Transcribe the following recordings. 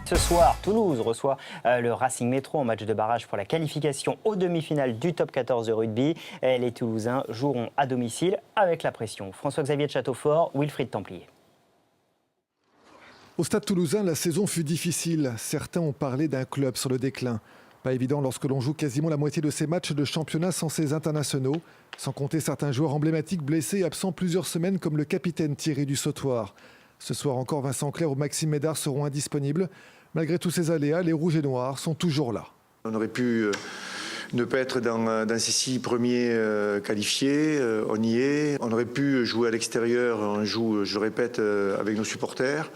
Ce soir, Toulouse reçoit le Racing Métro en match de barrage pour la qualification aux demi-finales du top 14 de rugby. Les Toulousains joueront à domicile avec la pression. François-Xavier de Châteaufort, Wilfried Templier. Au stade toulousain, la saison fut difficile. Certains ont parlé d'un club sur le déclin. Pas évident lorsque l'on joue quasiment la moitié de ses matchs de championnat sans ses internationaux, sans compter certains joueurs emblématiques blessés et absents plusieurs semaines comme le capitaine Thierry Dussautoir. Ce soir encore, Vincent Clerc ou Maxime Médard seront indisponibles. Malgré tous ces aléas, les Rouges et Noirs sont toujours là. On aurait pu ne pas être dans ces 6 premiers qualifiés, on y est. On aurait pu jouer à l'extérieur, on joue, je le répète, avec nos supporters.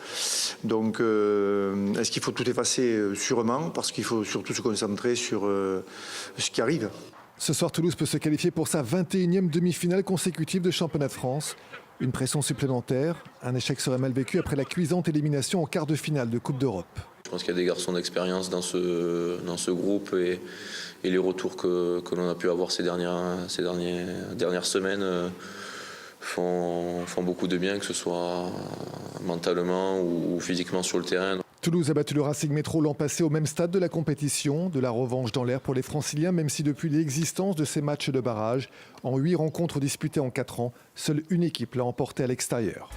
Donc est-ce qu'il faut tout effacer? Sûrement, parce qu'il faut surtout se concentrer sur ce qui arrive. Ce soir, Toulouse peut se qualifier pour sa 21e demi-finale consécutive de championnat de France. Une pression supplémentaire, un échec serait mal vécu après la cuisante élimination en quart de finale de Coupe d'Europe. Je pense qu'il y a des garçons d'expérience dans ce groupe et les retours que l'on a pu avoir ces dernières semaines font beaucoup de bien, que ce soit mentalement ou physiquement sur le terrain. Toulouse a battu le Racing Métro l'an passé au même stade de la compétition. De la revanche dans l'air pour les Franciliens, même si depuis l'existence de ces matchs de barrage, en 8 rencontres disputées en 4 ans, seule une équipe l'a emporté à l'extérieur.